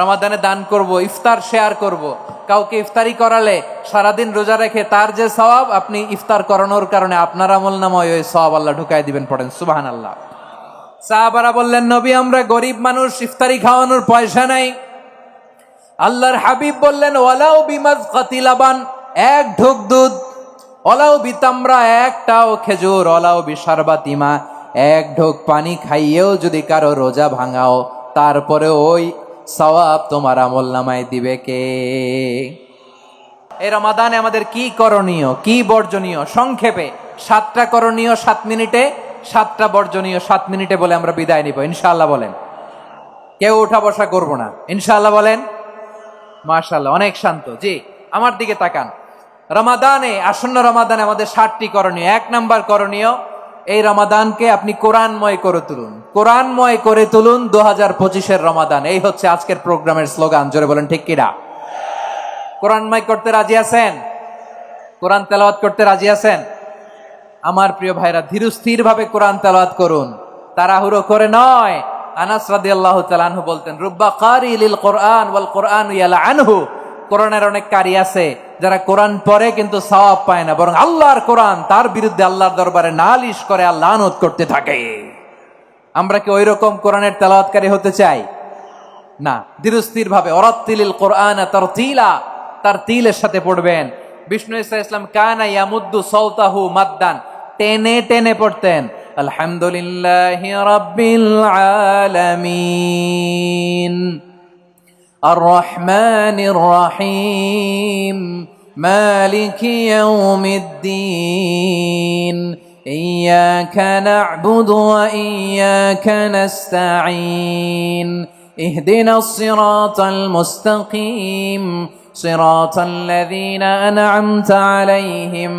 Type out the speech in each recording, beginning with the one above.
রমাদানে দান করব, ইফতার শেয়ার করব। কাউকে ইফতারি করালে সারাদিন রোজা রেখে তার যে সওয়াব, আপনি ইফতার করানোর কারণে আপনার আমলনামায় ওই সওয়াব আল্লাহ ঢুকাই দিবেন। পড়েন সুবহানাল্লাহ। সাহাবারা বললেন, নবী আমরা গরিব মানুষ, ইফতারি খাওয়ানোর পয়সা নাই। আল্লাহর হাবিব বললেন, ওয়ালাউ বিমাজকাতি লাবান, এক ঢোক দুধ, ওয়ালাউ বিতামরা, একটাও খেজুর, ওয়ালাউ বিশারবাতিমা, এক ঢোক পানি খাইয়েও যদি কারো রোজা ভাঙাও, তারপরে ওই সওয়াব তোমার আমলনামায় দিবে কে? এই রমাদানে আমাদের কি করণীয়, কি বর্জনীয়? সংক্ষেপে 7টা করণীয় 7 মিনিটে, 7টা বর্জনীয় 7 মিনিটে বলে আমরা বিদায় নিব ইনশাআল্লাহ। বলেন, কেউ উঠা বসা করব না ইনশাআল্লাহ। বলেন মাশাআল্লাহ, অনেক শান্ত। জি, আমার দিকে তাকান। রমাদানে, আসন্ন রমাদানে আমাদের 7টি করণীয়। 1 নাম্বার করণীয়, এই রমাদানকে আপনি কোরআনময় করে তুলুন। কোরআনময় করে তুলুন 2025-এর রমাদান। এই হচ্ছে আজকের প্রোগ্রামের স্লোগান। জোরে বলেন ঠিক কিনা? কোরআনময় করতে রাজি আছেন? কোরআন তেলাওয়াত করতে রাজি আছেন? আমার প্রিয় ভাইরা, ধীরস্থির ভাবে কোরআন তেলাওয়াত করুন, তাড়াহুড়ো করে নয়। আনাস রাদিয়াল্লাহু তাআলা আনহু বলতেন, রুব্বা কারি লিল কোরআন ওয়াল কোরআন ইয়ালআনহু। কোরআনের অনেক কারি আছে যারা কোরআন পড়ে কিন্তু সওয়াব পায় না, বরং আল্লাহর কোরআন তার বিরুদ্ধে আল্লাহর দরবারে নালিশ করে আর লানত করতে থাকে। আমরা কি ওই রকম কোরআনের তেলাওয়াতকারী হতে চাই? না। ধীরস্থির ভাবে, ওয়ারাত্তিলিল কোরআন তারতিলা, তার তিলের সাথে পড়বেন। বিষ্ণু ইসা ইসলাম কানা ইয়ামুদ্দু সাওতাহু মাদ্দান, টেনে টেনে পড়তেন। আলহামদুলিল্লাহি রাব্বিল আলামিন আর রহমানির রহিম মালিকি ইয়াউমিদ্দিন ইয়্যাকা না'বুদু ওয়া ইয়্যাকা নাস্তাঈন ইহদিনাস সিরাতাল মুস্তাকিম সিরাতাল লাযীনা আন'আমতা আলাইহিম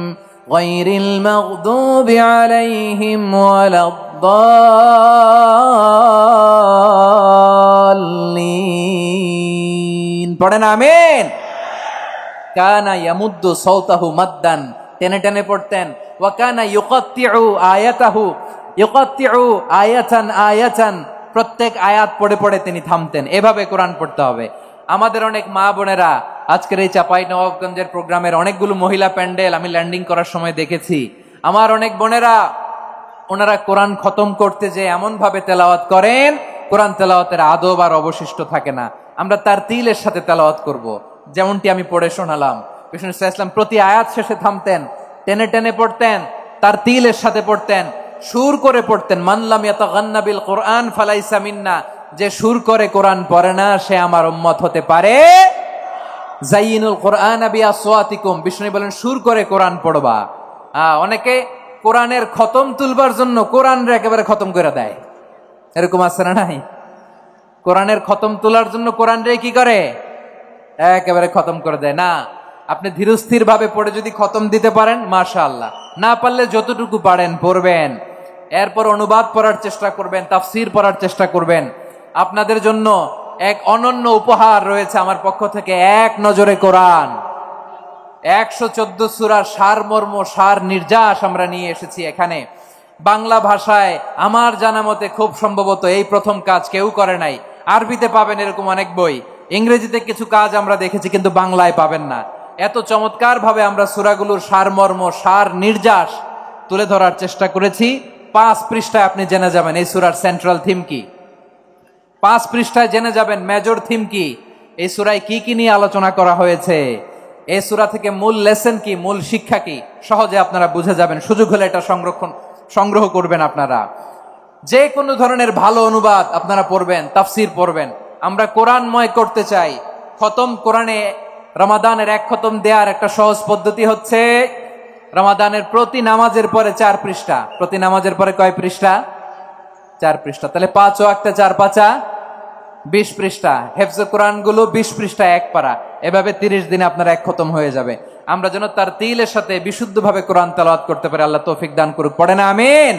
গায়রিল মাগদুবি আলাইহিম ওয়ালাদ-দাল্লিন। পড়েন আমিন। কানা ইয়ামুদ্দু সাওতাহু মাদ্দান, টেনে টেনে পড়তেন। ওয়া কানা ইউকাত্তিউ আয়াতাহু, ইউকাত্তিউ আয়াতান আয়াতান, প্রত্যেক আয়াত পড়ে পড়ে তিনি থামতেন। এভাবে কোরআন পড়তে হবে। আমাদের অনেক মা বোনেরা আজকের এই চাঁপাইনবাবগঞ্জের প্রোগ্রামের অনেকগুলো মহিলা প্যান্ডেল আমি ল্যান্ডিং করার সময় দেখেছি। আমার অনেক বোনেরা, ওনারা কোরআন খতম করতে যে এমন ভাবে তেলাওয়াত করেন, কোরআন তেলাওয়াতের আদব আর অবশিষ্ট থাকে না। আমরা তার তিলের সাথে তেলাওয়াত করব, যেমনটি আমি পড়ে শোনালাম। বিষ্ণু ইসলাম প্রতি আয়াত শেষে থামতেন, টেনে টেনে পড়তেন, তার তিলের সাথে পড়তেন, সুর করে পড়তেন। মান লাম ইয়াতাগান্না বিল কোরআন ফালাইসা মিন্না, যে সুর করে কোরআন পড়ে না সে আমার উম্মত হতে পারে। জাইয়িনুল কোরআন বিআসওয়াতিকুম, বিষ্ণু বলেন সুর করে কোরআন পড়বা। অনেকে কোরআনের খতম তুলবার জন্য কোরআনরে একেবারে খতম করে দেয়, এরকম আছে না নাই? কোরআনের খতম তোলার জন্য কোরআনরে কি করে? একেবারে খতম করে দেয়। না, আপনি ধীরস্থির ভাবে পড়ে যদি খতম দিতে পারেন মাশাআল্লাহ, না পারলে যতটুকু পারেন পড়বেন। এরপর অনুবাদ পড়ার চেষ্টা করবেন, তাফসীর পড়ার চেষ্টা করবেন। আপনাদের জন্য এক অনন্য উপহার রয়েছে আমার পক্ষ থেকে, এক নজরে কোরআন। 114 সূরার সারমর্ম, সার নির্যাস আমরা নিয়ে এসেছি এখানে বাংলা ভাষায়। আমার জানা মতে খুব সম্ভবত এই প্রথম কাজ, কেউ করে নাই। আরবিতে পাবেন এরকম অনেক বই, ইংরেজিতে কিছু কাজ আমরা দেখেছি, কিন্তু বাংলায় পাবেন না। এত চমৎকার ভাবে আমরা সূরাগুলোর সারমর্ম, সার নির্যাস তুলে ধরার চেষ্টা করেছি। 5 পৃষ্ঠায় আপনি জেনে যাবেন এই সূরার সেন্ট্রাল থিম কি। 5 পৃষ্ঠায় জেনে যাবেন মেজর থিম কি, এই সূরায় কি কি নিয়ে আলোচনা করা হয়েছে, এই সূরা থেকে মূল লেসন কি, মূল শিক্ষা কি, সহজে আপনারা বুঝে যাবেন। সুযোগ হলে এটা সংগ্রহ করবেন। আপনারা যে কোনো ধরনের ভালো অনুবাদ আপনারা পড়বেন, তাফসীর পড়বেন। আমরা কোরআনময় করতে চাই। খতম কোরআনে রমাদানের 1 খতম দেওয়ার একটা সহজ পদ্ধতি হচ্ছে, রমাদানের প্রতি নামাজের পরে 4 পৃষ্ঠা। প্রতি নামাজের পরে কয় পৃষ্ঠা? 4 পৃষ্ঠা। তাহলে 5 ওয়াক্তে 4 পাঁচা 20 পৃষ্ঠা। হেফজে কোরআন গুলো 20 পৃষ্ঠা 1 পারা। এভাবে 30 দিনে আপনার 1 খতম হয়ে যাবে। আমরা যেন তার তিলের সাথে বিশুদ্ধভাবে কোরআন তেলাওয়াত করতে পারি, আল্লাহ তৌফিক দান করুক। পড়ে না আমিন।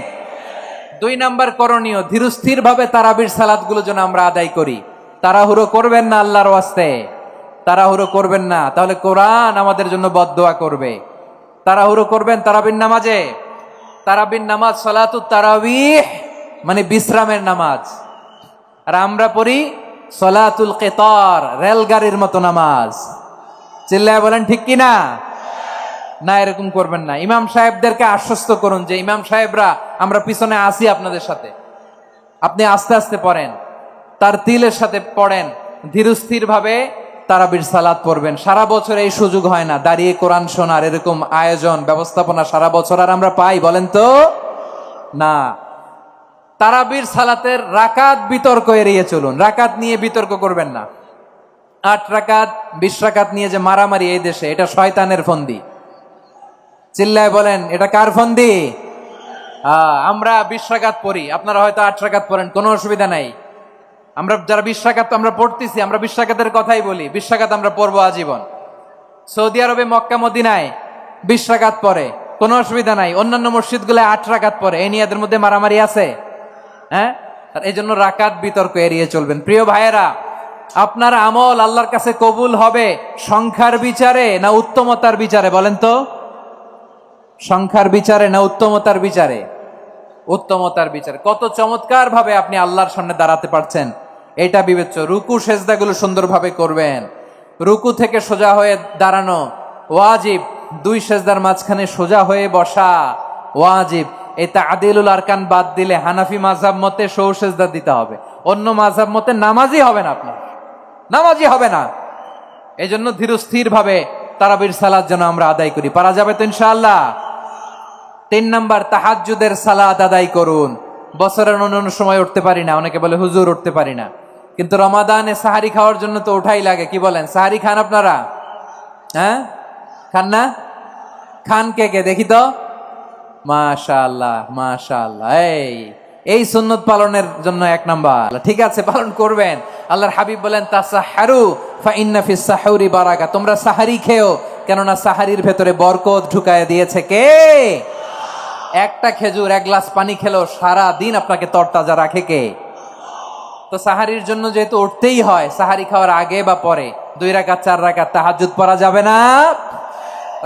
2 নাম্বার করণীয়, ধীরস্থির ভাবে তারাবির সালাত গুলো যেন আমরা আদায় করি। তাড়াহুড়ো করবেন না আল্লাহর ওয়াস্তে, তাড়াহুড়ো করবেন না, তাহলে কোরআন আমাদের জন্য বদদোয়া করবে। তাড়াহুড়ো করবেন তারাবির নামাজে। তারাবির নামাজ সালাতুত তারাবিহ মানে বিশ্রামের নামাজ। আর আমরা পড়ি সলাতুল কিতার, রেলগাড়ির মতো নামাজ। চিল্লায় বলেন ঠিক কিনা? না, এরকম করবেন না। ইমাম সাহেবদেরকে আশ্বস্ত করুন যে ইমাম সাহেবরা আমরা পিছনে আসি আপনাদের সাথে, আপনি আস্তে আস্তে পড়েন, তার তিলের সাথে পড়েন, ধীরস্থির ভাবে তারাবির সালাত পড়বেন। সারা বছর এই সুযোগ হয় না, দাঁড়িয়ে কোরআন শোনার এরকম আয়োজন ব্যবস্থাপনা সারা বছর আর আমরা পাই বলেন তো? না। তারাবির সালাতের রাকাত বিতর্ক এড়িয়ে চলুন, রাকাত নিয়ে বিতর্ক করবেন না। 8 রাকাত 20 রাকাত নিয়ে যে মারামারি এই দেশে, এটা শয়তানের ফন্দি। চিল্লায় বলেন এটা কার ফন্দি? আমরা 20 রাকাত পড়ি, আপনারা হয়তো 8 রাকাত পড়েন, কোনো অসুবিধা নাই। আমরা যারা 20 রাকাত আমরা পড়তেছি, আমরা 20 রাকাতের কথাই বলি, 20 রাকাত আমরা পড়বো আজীবন। সৌদি আরবে মক্কা মদিনায় 20 রাকাত পড়ে, কোনো অসুবিধা নাই। অন্যান্য মসজিদগুলো 8 রাকাত পড়ে, এই নিয়ে এদের মধ্যে মারামারি আছে? হ্যাঁ, এই জন্য রাকাত বিতর্ক এড়িয়ে চলবেন। প্রিয় ভাইয়েরা, আপনার আমল আল্লাহর কাছে কবুল হবে সংখ্যার বিচারে না উত্তমতার বিচারে বলেন তো? সংখ্যার বিচারে না উত্তমতার বিচারে? উত্তমতার বিচারে। কত চমৎকার ভাবে আপনি আল্লাহর সামনে দাঁড়াতে পারছেন এটা বিবেচ্য। রুকু সেজদাগুলো সুন্দরভাবে করবেন, রুকু থেকে সোজা হয়ে দাঁড়ানো ওয়াজিব, 2 সেজদার মাঝখানে সোজা হয়ে বসা ওয়াজিব। এই তা'দীলুল আরকান বাদ দিলে হানাফি মাযহাব মতে সৌ সেজদা দিতে হবে, অন্য মাযহাব মতে নামাজই হবে না, আপনার নামাজই হবে না। এই জন্য ধীরস্থির ভাবে তারাবির সালাত যেন আমরা আদায় করি। পারা যাবে তো ইনশাআল্লাহ? 3 নাম্বার, তাহাজ্জুদের সালাত আদায় করুন। বছরের অন্য সময় উঠতে পারি না, অনেকে বলে হুজুর উঠতে পারি না, কিন্তু রমাদানে সাহারি খাওয়ার জন্য তো ওঠাই লাগে। কি বলেন, সাহারি খান আপনারা? হ্যাঁ, খান না? খান কে কে দেখি তো? মাশাআল্লাহ মাশাআল্লাহ। এই সুন্নত পালনের জন্য 1 নাম্বার। ঠিক আছে, পালন করবেন। আল্লাহর হাবিব বলেন তাসাহহারু ফা ইন্না ফিস সাহুরি বারাকা, তোমরা সাহারি খেও, কেননা সাহারির ভেতরে বরকত ঢুকায় দিয়েছে কে? একটা খেজুর 1 গ্লাস পানি খেলো সারা দিন আপনাকে তরতাজা রাখে কে? তো সাহারির জন্য যেহেতু উঠতেই হয়, সাহারি খাওয়ার আগে বা পরে 2 রাকাত 4 রাকাত তাহাজ্জুদ পড়া যাবে না?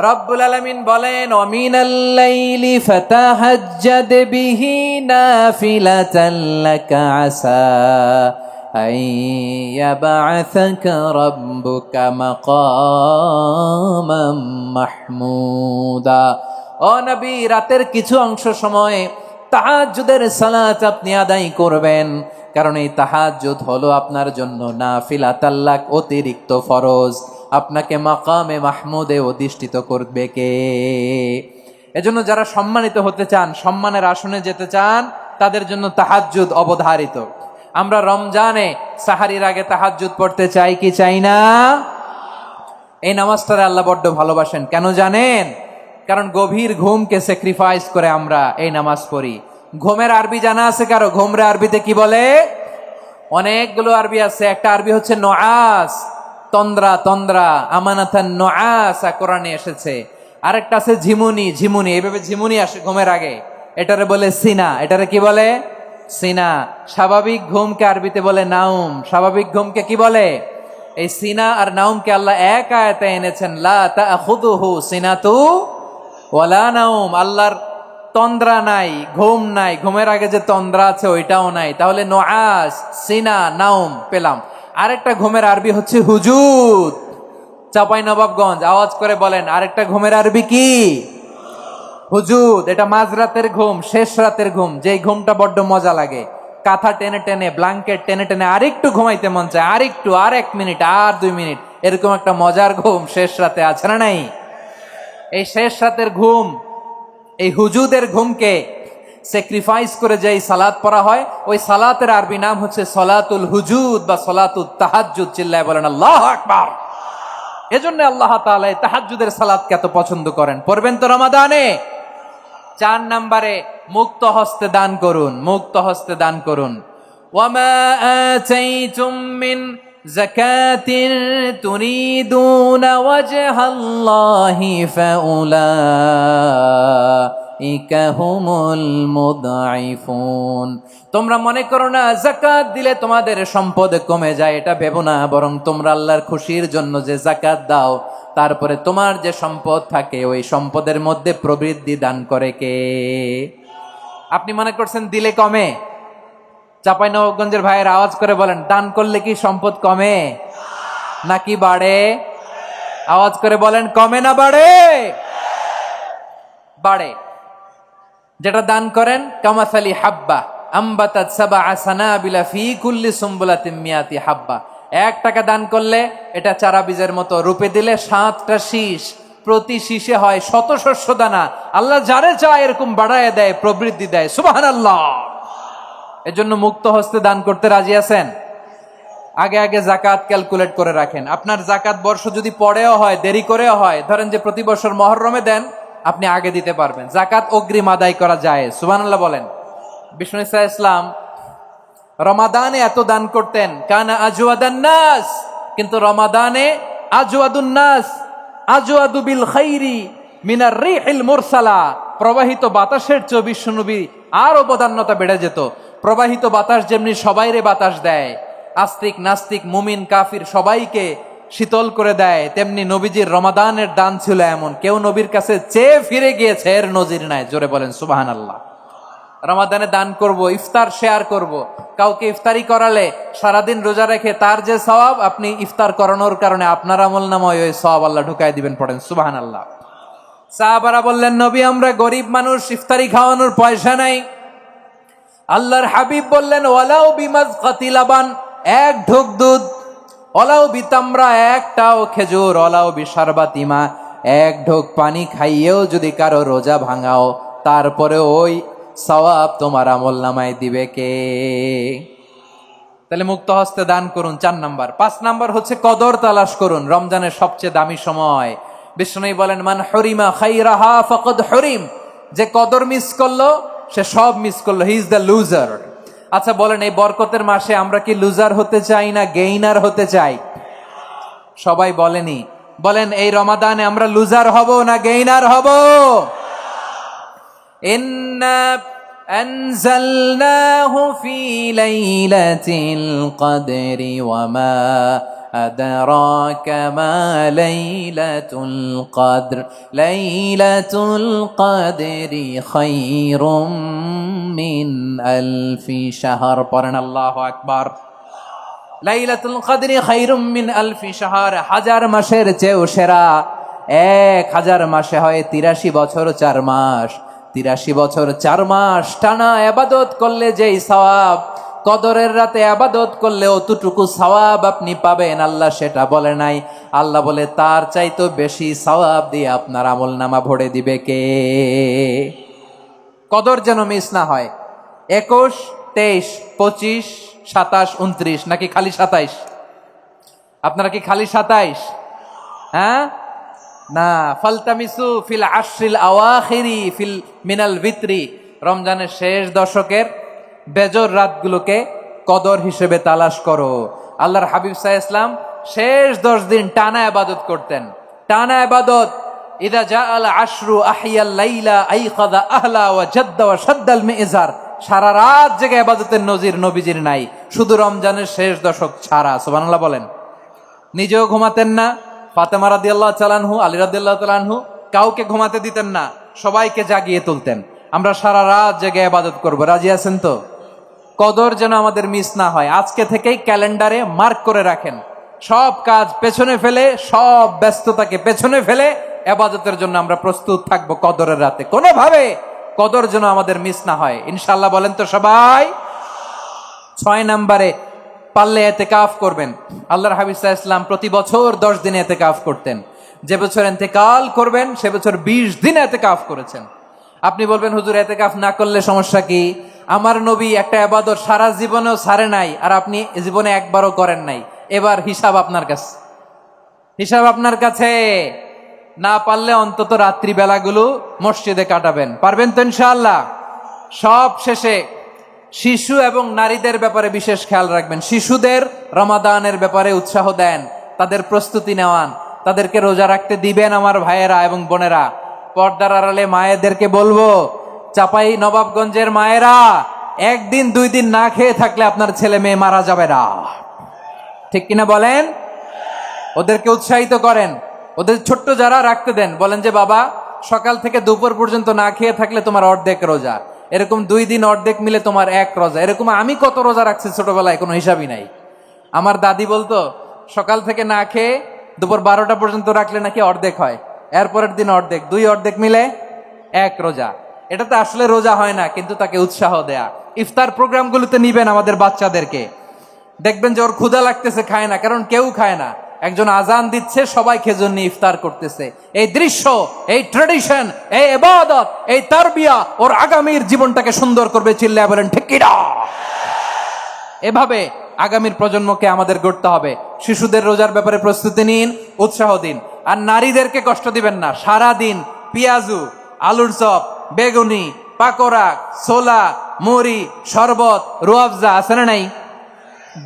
রব্বুল আলামিন বলেন ওয়ামিনাল লাইলি ফাতাহাজ্জাদ বিহি নাফিলাতান লাকা আসা আইয়াবআসাকা রাব্বুকা মাকামাম মাহমুদা। ও নবী, রাতের কিছু অংশ সময় তাহাজ্জুদের সালাত আপনি আদায় করবেন, কারণ এই তাহাজ্জুদ হলো আপনার জন্য নাফিলাতাল লাক, অতিরিক্ত ফরজ। আপনাকে মাকামে মাহমুদে অধিষ্ঠিত করবে কে? এজন্য যারা সম্মানিত হতে চান, সম্মানের আসনে যেতে চান, তাদের জন্য তাহাজ্জুদ অবধারিত। আমরা রমজানে সাহারির আগে তাহাজ্জুদ পড়তে চাই কি চাই না? এই নামাজটারে আল্লাহ বড্ড ভালোবাসেন। কেন জানেন? কারণ গভীর ঘুমকে স্যাক্রিফাইস করে আমরা এই নামাজ পড়ি। ঘুমের আরবি জানা আছে কারো? ঘুমরে আরবিতে কি বলে? অনেকগুলো আরবি আছে। একটা আরবি হচ্ছে নুআস, তন্দ্রা, তন্দ্রা, আমানাতান নুআসা কোরআনে এসেছে। আরেকটা আছে ঝিমুনি, ঝিমুনি, এইভাবে ঝিমুনি আসে ঘুমের আগে, এটারে বলে সিনা। এটারে কি বলে? সিনা। স্বাভাবিক ঘুমকে আরবিতে বলে নাউম। স্বাভাবিক ঘুমকে কি বলে? এই সিনা আর নাউমকে আল্লাহ এক আয়াতে এনেছেন, লা তাখুযুহু সিনাতু ওয়ালা নাউম। আল্লাহর তন্দ্রা নাই, ঘুম নাই, ঘুমের আগে যে তন্দ্রা আছে ওইটাও নাই। তাহলে নুআস, সিনা, নাউম পেলাম। আরেকটা ঘুমের আরবি হচ্ছে হুজুদ। চাঁপাইনবাবগঞ্জ আওয়াজ করে বলেন, আরেকটা ঘুমের আরবি কি? হুজুদ। এটা মাঝরাতের ঘুম, শেষ রাতের ঘুম, যেই ঘুমটা বড্ড মজা লাগে। কাঁথা টেনে টেনে, ব্ল্যাঙ্কেট টেনে টেনে আরেকটু ঘুমাইতে মন চায়, আরেকটু, আর 1 মিনিট, আর 2 মিনিট, এরকম একটা মজার ঘুম শেষ রাতে আছে না নাই? এই শেষ রাতের ঘুম, এই হুজুদের ঘুমকে স্যাক্রিফাইস করে যেই সালাত পড়া হয়, ওই সালাতের আরবি নাম হচ্ছে সলাতুল হুজুদ বা সলাতুত তাহাজ্জুদ। চিল্লায় বলেন আল্লাহু আকবার। এজন্য আল্লাহ তাআলা এই তাহাজ্জুদের সালাতকে এত পছন্দ করেন। পড়বেন তো রমাদানে? 4 নম্বরে মুক্ত হস্তে দান করুন, মুক্ত হস্তে দান করুন। ওয়ামা আতাইতুম মিন যাকাতিন তুরিদুনা ওয়াজহাল্লাহি ফাউলাইকা হুমুল মুদঈফুন। তোমরা মনে করো না যাকাত দিলে তোমাদের সম্পদ কমে যায়, এটা ভেবো না। বরং তোমরা আল্লাহর খুশির জন্য যে যাকাত দাও, তারপরে তোমার যে সম্পদ থাকে ওই সম্পদের মধ্যে প্রবৃদ্ধি দান করে কে? আপনি মনে করছেন দিলে কমে? চাঁপাইনবাবগঞ্জের ভাইয়ের আওয়াজ করে বলেন, দান করলে কি সম্পদ কমে নাকি বাড়ে? আওয়াজ করে বলেন, কমে না বাড়ে? বাড়ে। যেটা দান করেন, কামাসালি হাব্বা আম্বাতাত সাবআ সানাবিলা ফি কুল্লি সুম্বুলাতিন মিয়াতি হাব্বা। 1 টাকা দান করলে এটা চারা বীজের মতো, রূপে দিলে 7টা শীষ, প্রতি শীষে হয় 100 শস্য দানা। আল্লাহ যারে চায় এরকম বাড়ায় দেয়, প্রবৃদ্ধি দেয়। সুবহানাল্লাহ। এজন্য মুক্ত হস্তে দান করতে রাজি আছেন? আগে আগে জাকাত ক্যালকুলেট করে রাখেন। আপনার জাকাত বর্ষ যদি পরেও হয়, দেরি করেও হয়, ধরেন যে প্রতি বছর মহরমে দেন, আপনি আগে দিতে পারবেন। জাকাত অগ্রিম আদায় করা যায়। সুবহানাল্লাহ বলেন। বিষ্ণু ইসা ইসলাম রমাদানে এত দান করতেন, কানা আজওয়াদান নাস, কিন্তু রমাদানে আজওয়াদুন নাস আজওয়াদু বিল খাইরি মিনার রিহিল মুরসালা। প্রবাহিত বাতাসের চেয়ে বিশ্বনবী আরো বদান্যতা বেড়ে যেত। প্রবাহিত বাতাস যেমনি সবাইরে বাতাস দেয়, আস্তিক নাস্তিক মুমিন কাফির সবাইকে শীতল করে দেয়, তেমনি নবীজির রমাদানের দান ছিল এমন, কেউ নবীর কাছে চেয়ে ফিরে গিয়েছে এর নজির নাই। জোরে বলেন সুবহানাল্লাহ। রমাদানে দান করব, ইফতার শেয়ার করব। কাউকে ইফতারি করালে সারাদিন রোজা রেখে তার যে সওয়াব, আপনি ইফতার করানোর কারণে আপনার আমলনামায় ওই সওয়াব আল্লাহ ঢুকায় দিবেন। পড়েন সুবহানাল্লাহ। সাহাবারা বললেন, নবী আমরা গরিব মানুষ, ইফতারি খাওয়ানোর পয়সা নাই। আল্লাহর হাবিব বললেন, ওয়ালাউ বিমাজকাতি লাবান, 1 ঢোক দুধ, ওয়ালাউ বিতামরা, 1টাও খেজুর, ওয়ালাউ বিশারবাতিমা, 1 ঢোক পানি খাইয়েও যদি কারো রোজা ভাঙাও, তারপরে ওই সওয়াব তোমার আমলনামায় দিবে কে? তাহলে মুক্ত হস্তে দান করুন, 4 নাম্বার। 5 নাম্বার হচ্ছে কদর তালাশ করুন। রমজানের সবচেয়ে দামি সময়। বিষ্ণু বলেন, মান হরিমা খাইরাহা ফাকাদ হরিম, যে কদর মিস করলো সে সব মিস করলো, হি ইজ দ্য লুজার। আচ্ছা বলেন, এই বরকতের মাসে আমরা কি লুজার হতে চাই না গেইনার হতে চাই? সবাই বলেনি। বলেন, এই রমাদানে আমরা লুজার হব না গেইনার হব? ইন্না আনজালনাহু ফি লাইলাতিল কদরি ওয়া মা আদরাকা মা লাইলাতুল কদর লাইলাতুল কদরি খায়রুম মিন আলফি শাহর। পড়েন আল্লাহু আকবার। লাইলাতুল কদরি খায়রুম মিন আলফি শাহর, 1000 মাসের চেয়েও সেরা। 1000 মাসে হয় 83 বছর 4 মাস। 83 বছর 4 মাস টানা ইবাদত করলে যেই সওয়াব, কদরের রাতে ইবাদত করলে অতটুকু সওয়াব আপনি পাবেন। আল্লাহ সেটা বলে নাই। আল্লাহ বলে, তার চাইতে বেশি সওয়াব দিয়ে আপনার আমলনামা ভরে দিবে কে? কদর যেন মিস না হয়। 21, 23, 25, 27, 29 নাকি খালি 27? আপনারা কি খালি 27? হ্যাঁ না। ফালতামিসু ফিল আশরিল আওয়াখিরি ফিল মিনাল ভিতরি, রমজানের শেষ দশকের বেজর রাতগুলোকে কদর হিসেবে তালাশ করো। আল্লাহর হাবিব সাল্লাল্লাহু আলাইহি ওয়াসাল্লাম শেষ 10 দিন টানা ইবাদত করতেন। টানা ইবাদত। ইদা জাআল আশরু আহিয়াল লাইলা আইকাযা আহলা ওয়া জাদ্দা ওয়া শাদ্দাল মিজার। সারা রাত জেগে ইবাদতের নজির নবীজির নাই, শুধু রমজানের শেষ দশক ছাড়া। সুবহানাল্লাহ বলেন। নিজেও ঘুমাতেন না। ফাতেমা রাদিয়াল্লাহু তাআলা আনহু, আলী রাদিয়াল্লাহু তাআলা আনহু কাউকে ঘুমাতে দিতেন না, সবাইকে জাগিয়ে তুলতেন। আমরা সারা রাত জেগে ইবাদত করব। রাজি আছেন তো? কদর যেন আমাদের মিস না হয়। আজকে থেকেই ক্যালেন্ডারে মার্ক করে রাখেন। সব কাজ পেছনে ফেলে, সব ব্যস্ততাকে পেছনে ফেলে ইবাদতের জন্য আমরা প্রস্তুত থাকবো কদরের রাতে। কোনোভাবে কদর যেন আমাদের মিস না হয়, ইনশাআল্লাহ। বলেন তো সবাই। 6 নম্বরে পারলে ইতিকাফ করবেন। আল্লাহর হাবিব সাল্লাল্লাহু আলাইহি ওয়াসাল্লাম প্রতি বছর 10 দিন ইতিকাফ করতেন। যে বছর ইন্তেকাল করবেন সে বছর 20 দিন ইতিকাফ করেছেন। আপনি বলবেন, হুজুর ইতিকাফ না করলে সমস্যা কি? আমার নবী একটা ইবাদত সারা জীবনেও ছাড়ে নাই, আর আপনি জীবনে একবারও করেন নাই। এবার হিসাব আপনার কাছে। হিসাব আপনার কাছে। না পারলে অন্তত রাত্রি বেলাগুলো মসজিদে কাটাবেন। পারবেন তো ইনশাআল্লাহ? সব শেষে শিশু এবং নারীদের ব্যাপারে বিশেষ খেয়াল রাখবেন। শিশুদের রমাদানের ব্যাপারে উৎসাহ দেন, তাদের প্রস্তুতি নেওয়ান, তাদেরকে রোজা রাখতে দিবেন। আমার ভাইয়েরা এবং বোনেরা, পর্দার আড়ালে মায়েদেরকে বলবো, চাপাই নবাবগঞ্জের মায়েরা, 1 দিন 2 দিন না খেয়ে থাকলে আপনার ছেলে মেয়ে মারা যাবে না। ঠিক কিনা বলেন? ওদেরকে উৎসাহিত করেন। ওদের ছোট্ট যারা রাখতে দেন, বলেন যে বাবা, সকাল থেকে দুপুর পর্যন্ত না খেয়ে থাকলে তোমার অর্ধেক রোজা। এরকম 2 দিন অর্ধেক মিলে তোমার 1 রোজা। এরকম আমি কত রোজা রাখছি ছোটবেলায় কোনো হিসাবই নাই। আমার দাদি বলতো সকাল থেকে না খেয়ে দুপুর 12টা পর্যন্ত রাখলে নাকি অর্ধেক হয়, এরপরের দিন অর্ধেক, 2 অর্ধেক মিলে 1 রোজা। এটাতে আসলে রোজা হয় না, কিন্তু তাকে উৎসাহ দেয়া। ইফতার প্রোগ্রামগুলোতে নিবেন আমাদের বাচ্চাদেরকে, দেখবেন যে ওর ক্ষুধা লাগতেছে, খায় না, কারণ কেউ খায় না, একজন আজান দিচ্ছে, সবাই খেজুর নিয়ে ইফতার করতেছে। এই দৃশ্য, এই ট্রেডিশন, এই ইবাদত, এই তারবিয়া ওর আগামীর জীবনটাকে সুন্দর করবে। চিল্লায় বলেন ঠিক কিনা? এভাবে আগামীর প্রজন্মকে আমাদের গড়তে হবে। শিশুদের রোজার ব্যাপারে প্রস্তুতি নিন, উৎসাহ দিন। আর নারীদেরকে কষ্ট দিবেন না। সারা দিন পেঁয়াজু, আলুর চপ, বেগুনি, পাকোড়া, ছোলা, মুড়ি, শরবত, রুয়াবজা আছে না নাই,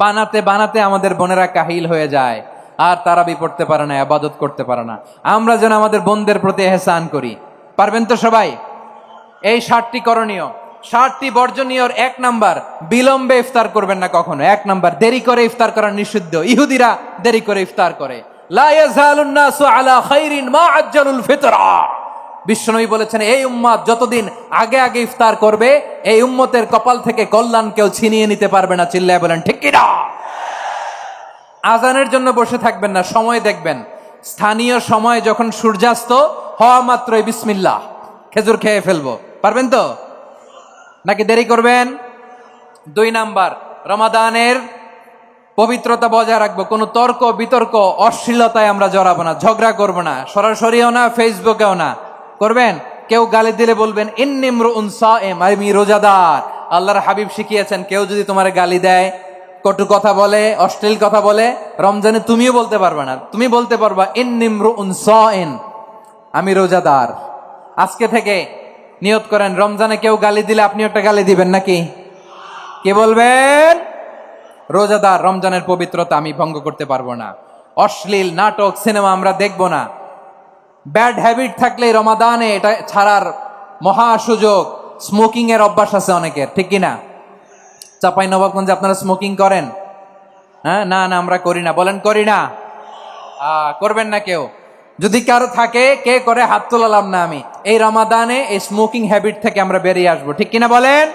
বানাতে বানাতে আমাদের বোনেরা কাহিল হয়ে যায়, আর তারাবি পড়তে পারে না, ইবাদত করতে পারে না। আমরা যেন আমাদের বোনদের প্রতি ইহসান করি। পারবেন তো সবাই? এই 7টি করণীয়, 7টি বর্জনীয়র 1 নাম্বার, বিলম্বে ইফতার করবেন না কখনো। 1 নাম্বার, দেরি করে ইফতার করা নিষিদ্ধ। ইহুদিরা দেরি করে ইফতার করে। লা ইয়াজালুন নাসু আলা খাইরিন মা আজ্জালুল ফিতরা। বিশ্বনবী বলেছেন, এই উম্মত যতদিন আগে আগে ইফতার করবে, এই উম্মতের কপাল থেকে কল্যাণ কেউ ছিনিয়ে নিতে পারবে না। চিল্লায় বলেন ঠিক কিনা? আজানের জন্য বসে থাকবেন না, সময় দেখবেন। স্থানীয় সময় যখন সূর্যাস্ত হওয়া মাত্রই বিসমিল্লাহ, খেজুর খেয়ে ফেলবো। পারবেন তো নাকি দেরি করবেন? 2 নাম্বার, রমাদানের পবিত্রতা বজায় রাখবো। কোনো তর্ক বিতর্ক অশ্লীলতায় আমরা জড়াবো না, ঝগড়া করবো না, সরাসরিও না, ফেসবুকেও না। করবেন? কেউ গালি দিলে বলবেন ইন্নী ইমরুউন সায়েম, আমি রোজাদার। আল্লাহর হাবিব শিখিয়েছেন, কেউ যদি তোমার গালি দেয়, কটু কথা বলে, অশ্লীল কথা বলে, রমজানে তুমিও বলতে পারবে না। তুমি বলতে পারবা ইন্নী ইমরুউন সায়েম, আমি রোজাদার। আজকে থেকে নিয়ত করেন, রমজানে কেউ গালি দিলে আপনি একটা গালি দিবেন নাকি? কে বলবেন? রোজাদার, রমজানের পবিত্রতা আমি ভঙ্গ করতে পারবো না। অশ্লীল নাটক, সিনেমা আমরা দেখবো না। ব্যাড হ্যাবিট থাকলে রমাদানে এটা ছাড়ার মহা সুযোগ। স্মোকিং এর অভ্যাস আছে অনেকের, ঠিক কিনা? চাঁপাইনবাবগঞ্জে আপনারা স্মোকিং করেন? হ্যাঁ, না না আমরা করি না। বলেন করি না? করবেন না কেউ? যদি কারো থাকে, কে করে হাত তোলালাম না আমি। এই রমাদানে এই স্মোকিং হ্যাবিট থেকে আমরা বেরিয়ে আসবো, ঠিক কিনা বলেন?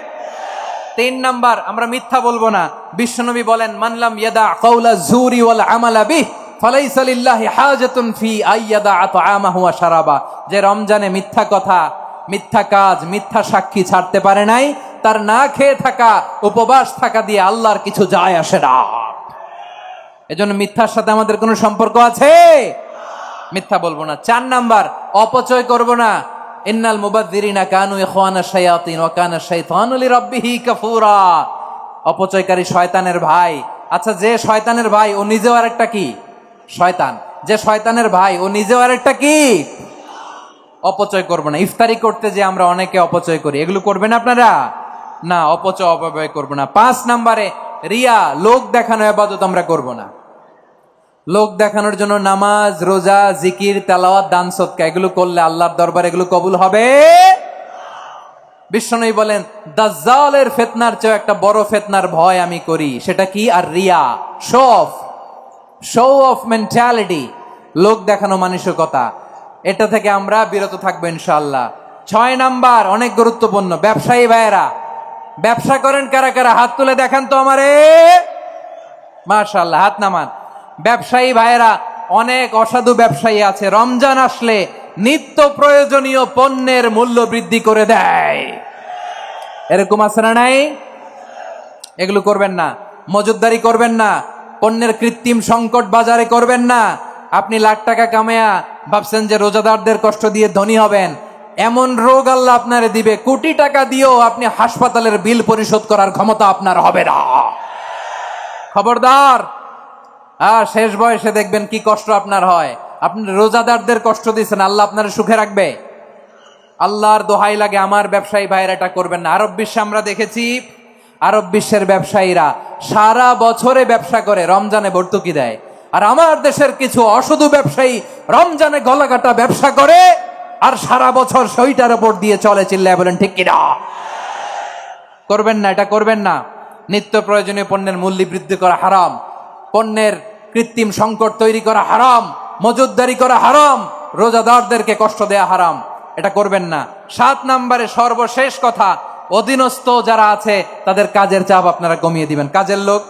3 নাম্বার, আমরা মিথ্যা বলবো না। বিশ্বনবী বলেন, মানলাম ইয়াদা কাউলা জুরি ওয়াল আমালা বিহ ফালাইসা লিল্লাহি হাজাতুন ফি আইয়াদা আতআমাহু ওয়া শারাবা। যে রমজানে মিথ্যা কথা, মিথ্যা কাজ, মিথ্যা সাক্ষী ছাড়তে পারে নাই, তার না খেয়ে থাকা, উপবাস থাকা দিয়ে আল্লাহর কিছু যায় আসে না। এজন্য মিথ্যার সাথে আমাদের কোনো সম্পর্ক আছে? মিথ্যা বলবো না। 4 নাম্বার, অপচয় করব না। ইন্নাল মুবাযযিরিনা কানু ইখওয়ানা শায়াতিন ওয়া কানা শাইতানু লিরাব্বিহি কাফুরা। অপচয়কারী শয়তানের ভাই। আচ্ছা, যে শয়তানের ভাই ও নিজেও আরেকটা কি? শয়তান। যে শয়তানের ভাই ও নিজেও আরেকটা কি? অপচয় করব না। ইফতারি করতে যে আমরা অনেকে অপচয় করি, এগুলো করবেন আপনারা? না, অপচয় অপব্যয় করব না। 5 নাম্বারে, রিয়া, লোক দেখানো ইবাদত আমরা করব না। লোক দেখানোর জন্য নামাজ, রোজা, জিকির, তেলাওয়াত, দান সদকা এগুলো করলে আল্লাহর দরবারে এগুলো কবুল হবে? বিশ্বনবী বলেন, দাজ্জালের ফিতনার চেয়ে একটা বড় ফিতনার ভয় আমি করি। সেটা কি? আর রিয়া, শো অফ মেন্টালিটি, লোক দেখানো মানসিকতা। এটা থেকে আমরা বিরত থাকবো ইনশাআল্লাহ। 6 নাম্বার, অনেক গুরুত্বপূর্ণ। ব্যবসায়ী ভাইয়েরা, ব্যবসা করেন কারা কারা? হাত তুলে দেখান তো আমারে। মাশাআল্লাহ, হাত নামান। ব্যবসায়ী ভাইয়েরা, অনেক অসাধু ব্যবসায়ী আছে, রমজান আসলে নিত্য প্রয়োজনীয় পণ্যের মূল্য বৃদ্ধি করে দেয়। এরকম আছে না নাই? এগুলো করবেন না। মজুদদারি করবেন না। পণ্যের কৃত্রিম সংকট বাজারে করবেন না। আপনি লাখ টাকা কামায়া ভাবছেন যে রোজাদারদের কষ্ট দিয়ে ধনী হবেন। এমন রোগ আল্লাহ আপনারে দিবে, কোটি টাকা দিয়েও আপনি হাসপাতালের বিল পরিশোধ করার ক্ষমতা আপনার হবে না। খবরদার। শেষ বয়সে দেখবেন কি কষ্ট আপনার হয়। আপনি রোজাদারদের কষ্ট দিচ্ছেন, আল্লাহ আপনার সুখে রাখবে? আল্লাহর দোহাই লাগে, আমার ব্যবসায়ী ভাইয়েরা এটা করবেন না। আরব বিশ্বে আমরা দেখেছি, আরব বিশ্বের ব্যবসায়ীরা সারা বছরে ব্যবসা করে, রমজানে ভর্তুকি দেয়। আর আমার দেশের কিছু অসাধু ব্যবসায়ী রমজানে গলাকাটা ব্যবসা করে আর সারা বছর সইটার উপর দিয়ে চলে। চিল্লায় বলেন ঠিক কিনা? করবেন না, এটা করবেন না। নিত্য প্রয়োজনীয় পণ্যের মূল্য বৃদ্ধি করা হারাম, পণ্যের কৃত্রিম সংকট তৈরি করা হারাম, মজুদদারি করা হারাম, রোজাদারদেরকে কষ্ট দেয়া হারাম। এটা করবেন না। 7 নাম্বারে সর্বশেষ কথা, অধীনস্থ যারা আছে তাদের কাজের চাপ আপনারা কমিয়ে দিবেন। কাজের লোক,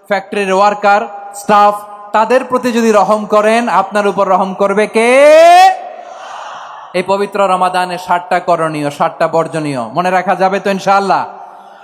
ফ্যাক্টরির ওয়ার্কার, স্টাফ, তাদের প্রতি যদি রহম করেন, আপনার উপর রহম করবে কে? এই পবিত্র রমাদানে 7টা করণীয়, 7টা বর্জনীয় মনে রাখা যাবে তো ইনশাআল্লাহ?